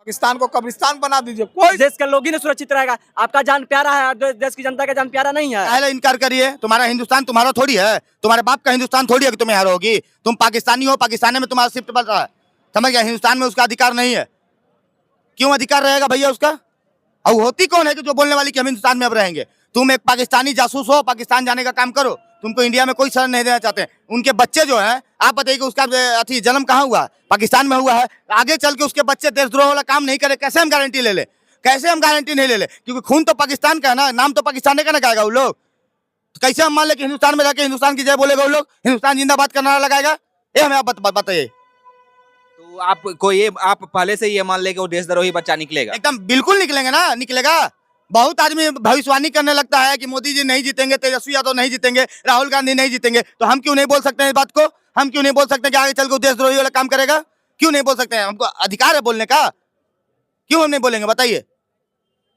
पाकिस्तान को कब्रिस्तान बना दीजिए, कोई देश के लोग ही नहीं सुरक्षित रहेगा। आपका जान प्यारा है, देश की जनता का जान प्यारा नहीं है। पहले इनकार करिए, तुम्हारा हिंदुस्तान तुम्हारा थोड़ी है, तुम्हारे बाप का हिंदुस्तान थोड़ी है कि तुम यहाँ रहोगी। तुम पाकिस्तानी हो, पाकिस्तान में तुम्हारा शिफ्ट बन रहा है, समझ गया। हिंदुस्तान में उसका अधिकार नहीं है। क्यों अधिकार रहेगा भैया उसका? और होती कौन है कि जो बोलने वाली कि हम हिंदुस्तान में अब रहेंगे? तुम एक पाकिस्तानी जासूस हो, पाकिस्तान जाने का काम करो, तुमको इंडिया में कोई शरण नहीं देना चाहते। उनके बच्चे जो हैं, आप बताइए कि उसका अथी जन्म कहाँ हुआ? पाकिस्तान में हुआ है। आगे चल के उसके बच्चे देशद्रोह वाला काम नहीं करे, कैसे हम गारंटी ले ले? कैसे हम गारंटी नहीं ले ले? क्योंकि खून तो पाकिस्तान का है ना, नाम तो पाकिस्तान का ना गाएगा वो लोग। तो कैसे हम मान ले कि हिंदुस्तान में जाके हिंदुस्तान की जय बोलेगा वो लोग, हिंदुस्तान जिंदाबाद का नारा लगाएगा? ये हमें आप बताइए। तो आपको ये, आप पहले से ये मान ले कि वो देशद्रोही बच्चा निकलेगा? एकदम बिल्कुल निकलेंगे ना, निकलेगा। बहुत आदमी भविष्यवाणी करने लगता है कि मोदी जी नहीं जीतेंगे, तेजस्वी यादव नहीं जीतेंगे, राहुल गांधी नहीं जीतेंगे। तो हम क्यों नहीं बोल सकते हैं इस बात को? हम क्यों नहीं बोल सकते कि आगे चल के देशद्रोही वाला काम करेगा? क्यों नहीं बोल सकते हैं? हमको अधिकार है बोलने का, क्यों हम नहीं बोलेंगे बताइए?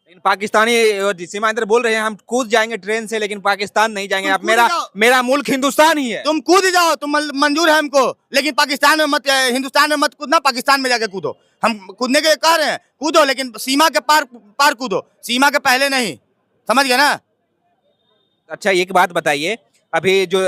लेकिन पाकिस्तानी सीमांतर बोल रहे हैं हम कूद जाएंगे ट्रेन से, लेकिन पाकिस्तान नहीं जाएंगे। तुम आप कूद मेरा मुल्क हिंदुस्तान ही है। तुम कूद जाओ, तुम मंजूर है हमको, लेकिन पाकिस्तान में मत, हिंदुस्तान में मत कूदना, पाकिस्तान में जाके कूदो। हम कूदने के कह रहे हैं, कूदो, लेकिन सीमा के पार कूदो, सीमा के पहले नहीं, समझ गए ना? अच्छा, एक बात बताइए, अभी जो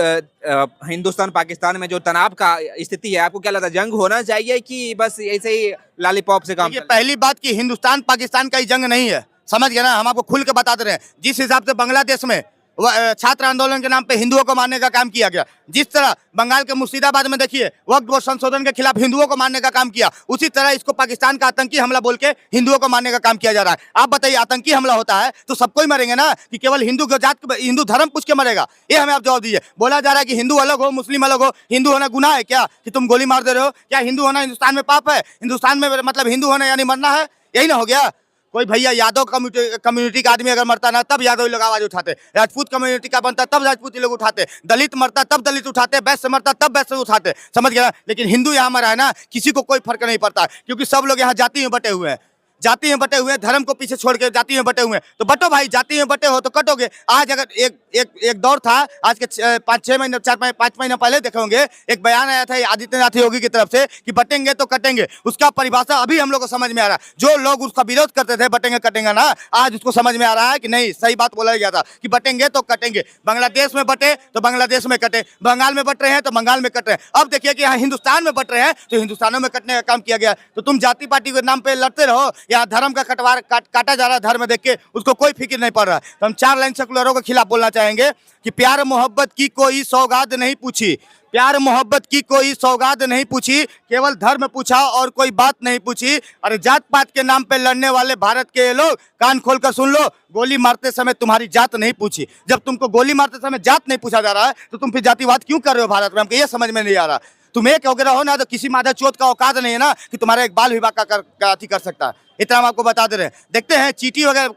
हिंदुस्तान पाकिस्तान में जो तनाव का स्थिति है, आपको क्या लगता है जंग होना चाहिए कि बस ऐसे ही लॉलीपॉप से काम? पहली बात कि हिंदुस्तान पाकिस्तान का ही जंग नहीं है, समझ गए ना? हम आपको खुल के बताते रहे। जिस हिसाब से बांग्लादेश में छात्र आंदोलन के नाम पे हिंदुओं को मारने का काम किया गया, जिस तरह बंगाल के मुर्शिदाबाद में देखिए वक्फ संशोधन के खिलाफ हिंदुओं को मारने का काम किया, उसी तरह इसको पाकिस्तान का आतंकी हमला बोल के हिंदुओं को मारने का काम किया जा रहा है। आप बताइए, आतंकी हमला होता है तो सबको ही मरेंगे ना, कि केवल हिंदू जात, हिंदू धर्म पूछ के मरेगा? ये हमें आप जवाब दीजिए। बोला जा रहा है कि हिंदू अलग हो, मुस्लिम अलग हो, हिंदू होना गुनाह है क्या कि तुम गोली मार दे रहे हो? क्या हिंदू होना हिंदुस्तान में पाप है? हिंदुस्तान में मतलब हिंदू होना यानी मरना है? यही ना हो गया। कोई भैया यादव कम्युनिटी का आदमी अगर मरता ना, तब यादव लोग आवाज उठाते। राजपूत कम्युनिटी का बनता तब राजपूती लोग उठाते। दलित मरता तब दलित उठाते। वैश्य मरता तब वैश्य उठाते, समझ गया? लेकिन हिंदू यहाँ मरा है ना, किसी को कोई फर्क नहीं पड़ता, क्योंकि सब लोग यहाँ जाति में बटे हुए हैं, जाति में बटे हुए हैं, धर्म को पीछे छोड़ के जाति में बटे हुए हैं। तो बटो भाई, जाति में बटे हो तो कटोगे। आज अगर एक दौर था, आज के 5-6 महीने 4-5 महीने पहले देखे होंगे, एक बयान आया था आदित्यनाथ योगी की तरफ से कि बटेंगे तो कटेंगे। उसका परिभाषा अभी हम लोग को समझ में आ रहा है। जो लोग उसका विरोध करते थे बटेंगे कटेंगे ना, आज उसको समझ में आ रहा है कि नहीं, सही बात बोला गया था कि बटेंगे तो कटेंगे। बांग्लादेश में बटे तो बांग्लादेश में कटे, बंगाल में बट रहे हैं तो बंगाल में कट रहे हैं। अब देखिए कि यहाँ हिंदुस्तान में बट रहे हैं तो हिंदुस्तानों में कटने का काम किया गया। तो तुम जाति पार्टी के नाम पे लड़ते रहो, यहाँ धर्म का काटा जा रहा है, धर्म देख के उसको कोई फिक्र नहीं पड़ रहा। तो हम 4 लाइन सेकुलरों के खिलाफ बोलना चाहेंगे कि प्यार मोहब्बत की कोई सौगात नहीं पूछी, प्यार मोहब्बत की कोई सौगात नहीं पूछी, केवल धर्म पूछा और कोई बात नहीं पूछी। अरे जात पात के नाम पे लड़ने वाले भारत के ये लोग, कान खोल कर सुन लो, गोली मारते समय तुम्हारी जात नहीं पूछी। जब तुमको गोली मारते समय जात नहीं पूछा जा रहा है तो तुम फिर जातिवाद क्यों कर रहे हो भारत में? हमको ये समझ में नहीं आ रहा। तुम एक वगैरह हो ना, तो किसी मादा चोत का औकात नहीं है ना कि तुम्हारा एक बाल विवाह का अथी कर सकता है। इतना हम आपको बता दे रहे हैं। देखते हैं चींटी वगैरह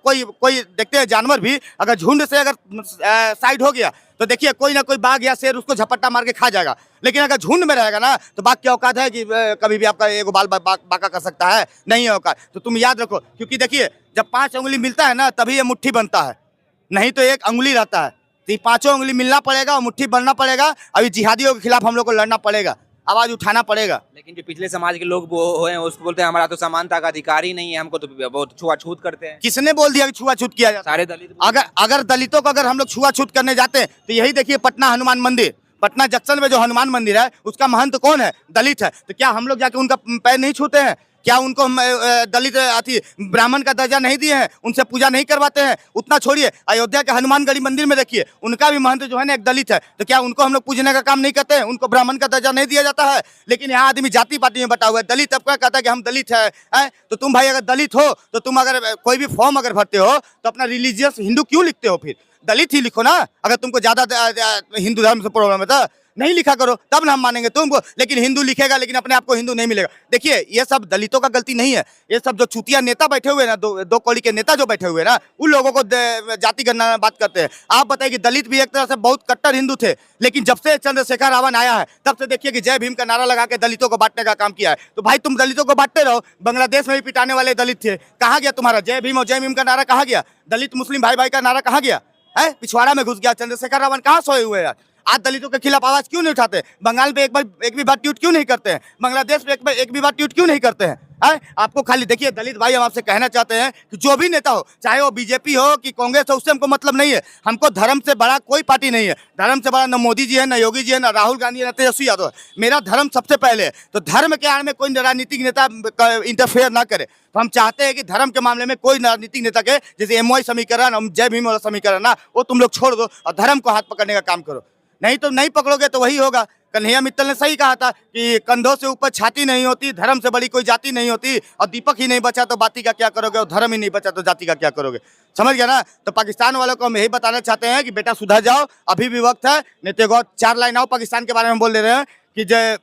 कोई देखते हैं जानवर भी अगर झुंड से अगर साइड हो गया तो देखिए कोई ना कोई बाघ या शेर उसको झपट्टा मार के खा जाएगा। लेकिन अगर झुंड में रहेगा ना तो बाघ की औकात है कि कभी भी आपका एक बाल बाका कर सकता है? नहीं है औकात। तो तुम याद रखो, क्योंकि देखिए जब 5 उंगली मिलता है ना तभी ये मुट्ठी बनता है, नहीं तो एक अंगुली रहता है। तो ये 5 उंगली मिलना पड़ेगा और मुट्ठी बनना पड़ेगा। अभी जिहादियों के खिलाफ हम लोग को लड़ना पड़ेगा, आवाज उठाना पड़ेगा। लेकिन जो पिछले समाज के लोग वो हैं उसको बोलते हैं हमारा तो समानता का अधिकार ही नहीं है, हमको तो बहुत छुआछूत करते हैं। किसने बोल दिया कि छुआछूत किया जाता? सारे दलित। अगर दलितों को अगर हम लोग छुआछूत करने जाते हैं तो यही देखिए पटना हनुमान मंदिर, पटना जंक्शन में जो हनुमान मंदिर है उसका महंत कौन है? दलित है। तो क्या हम लोग जाके उनका पैर नहीं छूते हैं? क्या उनको दलित अति ब्राह्मण का दर्जा नहीं दिए हैं? उनसे पूजा नहीं करवाते हैं? उतना छोड़िए, अयोध्या के हनुमानगढ़ी मंदिर में देखिए उनका भी महंत जो है ना एक दलित है। तो क्या उनको हम लोग पूजने का काम नहीं करते हैं? उनको ब्राह्मण का दर्जा नहीं दिया जाता है? लेकिन यहाँ आदमी जाति पार्टी में बटा हुआ है। दलित तबका कहता है कि हम दलित है। तो तुम भाई अगर दलित हो तो तुम अगर कोई भी फॉर्म अगर भरते हो तो अपना रिलीजियस हिंदू क्यों लिखते हो? फिर दलित ही लिखो ना, अगर तुमको ज्यादा हिंदू धर्म से प्रॉब्लम है तो नहीं लिखा करो, तब ना हम मानेंगे तुमको। लेकिन हिंदू लिखेगा लेकिन अपने आप को हिंदू नहीं मिलेगा। देखिए ये सब दलितों का गलती नहीं है, ये सब जो चूतिया नेता बैठे हुए ना, दो कौड़ी के नेता जो बैठे हुए ना, उन लोगों को जाति गणना में बात करते हैं। आप बताइए कि दलित भी एक तरह से बहुत कट्टर हिंदू थे, लेकिन जब से चंद्रशेखर रावण आया है तब से देखिए कि जय भीम का नारा लगा के दलितों को बांटने का काम किया है। तो भाई तुम दलितों को बांटते रहो। बांग्लादेश में भी पिटाने वाले दलित थे, कहाँ गया तुम्हारा जय भीम और जय भीम का नारा? कहाँ गया दलित मुस्लिम भाई भाई का नारा? कहाँ गया है? पिछवाड़ा में घुस गया। चंद्रशेखर रावण कहाँ सोए हुए यार? आज दलितों के खिलाफ आवाज क्यों नहीं उठाते? बंगाल पे एक भी बार ट्वीट क्यों नहीं करते हैं? बांग्लादेश पे एक भी बार ट्वीट क्यों नहीं करते हैं? है? आपको खाली देखिए दलित भाई, हम आपसे कहना चाहते हैं कि जो भी नेता हो, चाहे वो बीजेपी हो कि कांग्रेस हो, उससे हमको मतलब नहीं है। हमको धर्म से बड़ा कोई पार्टी नहीं है। धर्म से बड़ा न मोदी जी है, न योगी जी है, न राहुल गांधी है, न तेजस्वी यादव है। मेरा धर्म सबसे पहले है। तो धर्म के आड़ में कोई राजनीतिक नेता इंटरफेयर ना करे। तो हम चाहते हैं कि धर्म के मामले में कोई राजनीतिक नेता के जैसे एमओआई समीकरण, जय भीम वाला समीकरण ना, वो तुम लोग छोड़ दो और धर्म को हाथ पकड़ने का काम करो। नहीं तो नहीं पकड़ोगे तो वही होगा। कन्हैया मित्तल ने सही कहा था कि कंधों से ऊपर छाती नहीं होती, धर्म से बड़ी कोई जाति नहीं होती, और दीपक ही नहीं बचा तो बाती का क्या करोगे, और धर्म ही नहीं बचा तो जाति का क्या करोगे। समझ गया ना? तो पाकिस्तान वालों को हम यही बताना चाहते हैं कि बेटा सुधर जाओ, अभी भी वक्त है। नहीं तो 4 लाइन आओ पाकिस्तान के बारे में बोल दे रहे हैं कि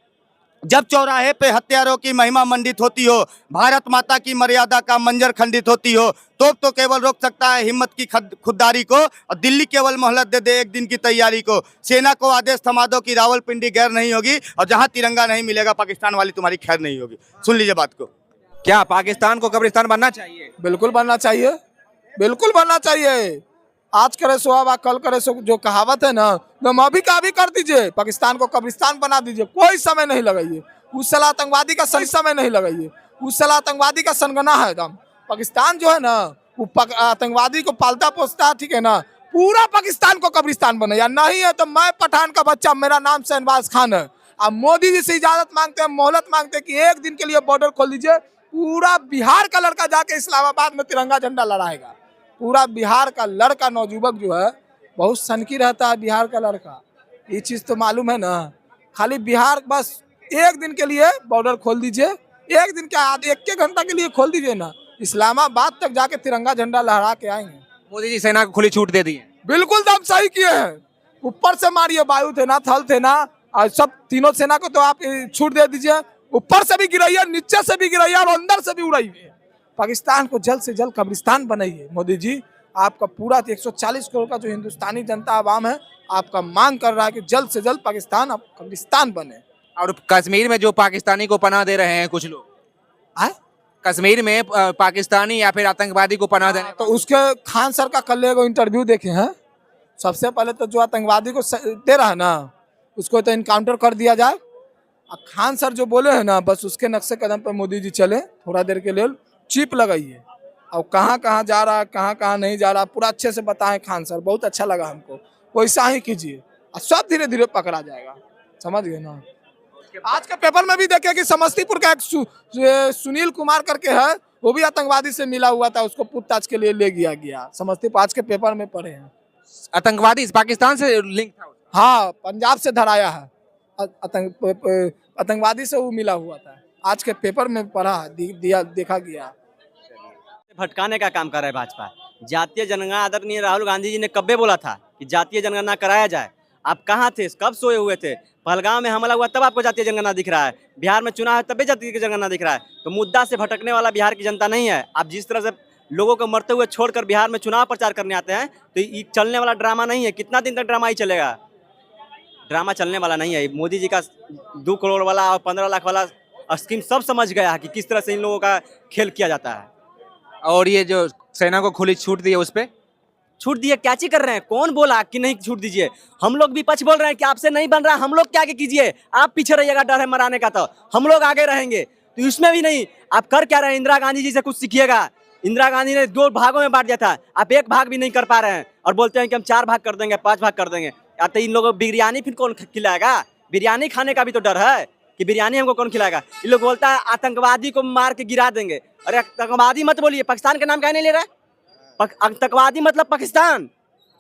जब चौराहे पे हत्यारों की महिमा मंडित होती हो, भारत माता की मर्यादा का मंजर खंडित होती हो, तो केवल रोक सकता है हिम्मत की खुददारी को, और दिल्ली केवल मोहलत दे दे एक दिन की तैयारी को। सेना को आदेश थमा दो कि रावलपिंडी गैर नहीं होगी, और जहां तिरंगा नहीं मिलेगा पाकिस्तान वाली तुम्हारी खैर नहीं होगी। सुन लीजिए बात को। क्या पाकिस्तान को कब्रिस्तान बनना चाहिए? बिल्कुल बनना चाहिए, बिल्कुल बनना चाहिए। आज करे सो अब कल करे सो, जो कहावत है ना, तुम अभी का अभी कर दीजिए, पाकिस्तान को कब्रिस्तान बना दीजिए। कोई समय नहीं लगाइए। उस साल आतंकवादी का सही समय नहीं लगाइए। उस साल आतंकवादी का सनगना है एकदम। पाकिस्तान जो है ना, वो आतंकवादी को पालता पोसता है, ठीक है ना। पूरा पाकिस्तान को कब्रिस्तान बने, या नहीं है तो मैं पठान का बच्चा, मेरा नाम शहनवाज खान है। अब मोदी जी से इजाजत मांगते हैं, मोहलत मांगते हैं कि एक दिन के लिए बॉर्डर खोल दीजिए। पूरा बिहार का लड़का जाके इस्लामाबाद में तिरंगा झंडा लड़ाएगा। पूरा बिहार का लड़का नौजुवक जो है बहुत सनकी रहता है। बिहार का लड़का, ये चीज़ तो मालूम है ना। खाली बिहार बस एक दिन के लिए बॉर्डर खोल दीजिए, एक दिन क्या, 1 घंटा के लिए खोल दीजिए ना, इस्लामाबाद तक जाके तिरंगा झंडा लहरा के आएंगे। मोदी जी सेना को खुली छूट दे दी है। बिल्कुल दम सही किए हैं। ऊपर से मारिए, वायु सेना, थल सेना और सब तीनों सेना को तो आप छूट दे दीजिए। ऊपर से भी गिराइए, नीचे से भी गिराइए और अंदर से भी उड़ाइए। पाकिस्तान को जल्द से जल्द कब्रिस्तान बनाइए। मोदी जी, आपका पूरा 140 करोड़ का जो हिंदुस्तानी जनता आवाम है, आपका मांग कर रहा है कि जल्द से जल्द पाकिस्तान अब कब्रिस्तान बने। और कश्मीर में जो पाकिस्तानी को पनाह दे रहे हैं कुछ लोग, कश्मीर में पाकिस्तानी या फिर आतंकवादी को पनाह देने, तो उसके खान सर का कल एगो इंटरव्यू देखे हैं। सबसे पहले तो जो आतंकवादी को दे रहा है ना, उसको तो इनकाउंटर कर दिया जाए। और खान सर जो बोले हैं ना, बस उसके नक्शे कदम पर मोदी जी चले। थोड़ा देर के लिए चिप लगाइए, और कहाँ कहाँ जा रहा है, कहाँ कहाँ नहीं जा रहा, पूरा अच्छे से बताएं खान सर। बहुत अच्छा लगा हमको। वैसा ही कीजिए और सब धीरे धीरे पकड़ा जाएगा। समझ गए ना? आज के पेपर में भी देखे कि समस्तीपुर का एक सुनील कुमार करके है, वो भी आतंकवादी से मिला हुआ था, उसको पूछताछ के लिए ले गया समस्तीपुर। आज के पेपर में पढ़े हैं। आतंकवादी पाकिस्तान से लिंक था। हाँ, पंजाब से धराया है। आतंकवादी से वो मिला हुआ था। आज के पेपर में पढ़ा, देखा गया। भटकाने का काम कर रहा है भाजपा। जातीय जनगणना आदरणीय राहुल गांधी जी ने कब्बे बोला था कि जातीय जनगणना कराया जाए। आप कहाँ थे, कब सोए हुए थे? पहलगाम में हमला हुआ तब आपको जातीय जनगणना दिख रहा है। बिहार में चुनाव है तब भी जातीय जनगणना दिख रहा है। तो मुद्दा से भटकने वाला बिहार की जनता नहीं है। आप जिस तरह से लोगों को मरते हुए छोड़कर बिहार में चुनाव प्रचार करने आते हैं, तो ये चलने वाला ड्रामा नहीं है। कितना दिन तक ड्रामा ही चलेगा? ड्रामा चलने वाला नहीं है। मोदी जी का 2 करोड़ वाला और 15 लाख वाला स्कीम सब समझ गया है कि किस तरह से इन लोगों का खेल किया जाता है। और ये जो सेना को खुली छूट दी है, उस पे छूट दिए क्या चीज कर रहे हैं? कौन बोला कि नहीं छूट दीजिए? हम लोग भी पक्ष बोल रहे हैं कि आपसे नहीं बन रहा, हम लोग क्या आगे कीजिए। आप पीछे रहिएगा, डर है मराने का, तो हम लोग आगे रहेंगे। तो इसमें भी नहीं, आप कर क्या रहे हैं? इंदिरा गांधी जी से कुछ सीखिएगा। इंदिरा गांधी ने 2 भागों में बांट दिया था, आप 1 भाग भी नहीं कर पा रहे हैं और बोलते हैं कि हम 4 भाग कर देंगे, 5 भाग कर देंगे। तो इन लोगों को बिरयानी फिर कौन खिलाएगा? बिरयानी खाने का भी तो डर है कि बिरयानी हमको कौन खिलाएगा। ये लोग बोलता है आतंकवादी को मार के गिरा देंगे। अरे आतंकवादी मत बोलिए, पाकिस्तान का नाम क्या नहीं ले रहा है? आतंकवादी मतलब पाकिस्तान,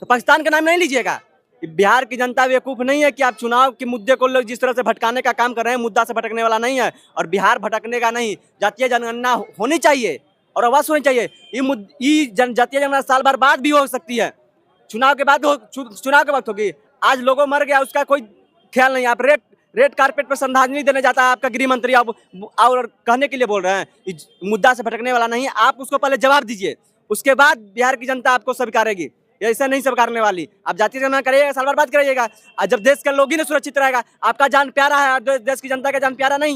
तो पाकिस्तान का नाम नहीं लीजिएगा। बिहार की जनता बेवकूफ नहीं है कि आप चुनाव के मुद्दे को लोग जिस तरह से भटकाने का काम कर रहे हैं। मुद्दा से भटकने वाला नहीं है और बिहार भटकने का नहीं। जातीय जनगणना होनी चाहिए और अवश्य होनी चाहिए। ये जातीय जनगणना साल भर बाद भी हो सकती है, चुनाव के बाद चुनाव के वक्त होगी। आज लोगों मर गया, उसका कोई ख्याल नहीं। आप रेड कारपेट पर श्रद्धांजलि देने जाता है आपका गृह मंत्री, आप और कहने के लिए बोल रहे हैं मुद्दा से भटकने वाला नहीं है। आप उसको पहले जवाब दीजिए, उसके बाद बिहार की जनता आपको स्वीकारेगी। ऐसा नहीं स्वीकारने वाली। आप जातीय जनगणना करिएगा, साल भर बाद करिएगा। जब देश का लोग ही नहीं सुरक्षित रहेगा, आपका जान प्यारा है, देश की जनता का जान प्यारा नहीं है।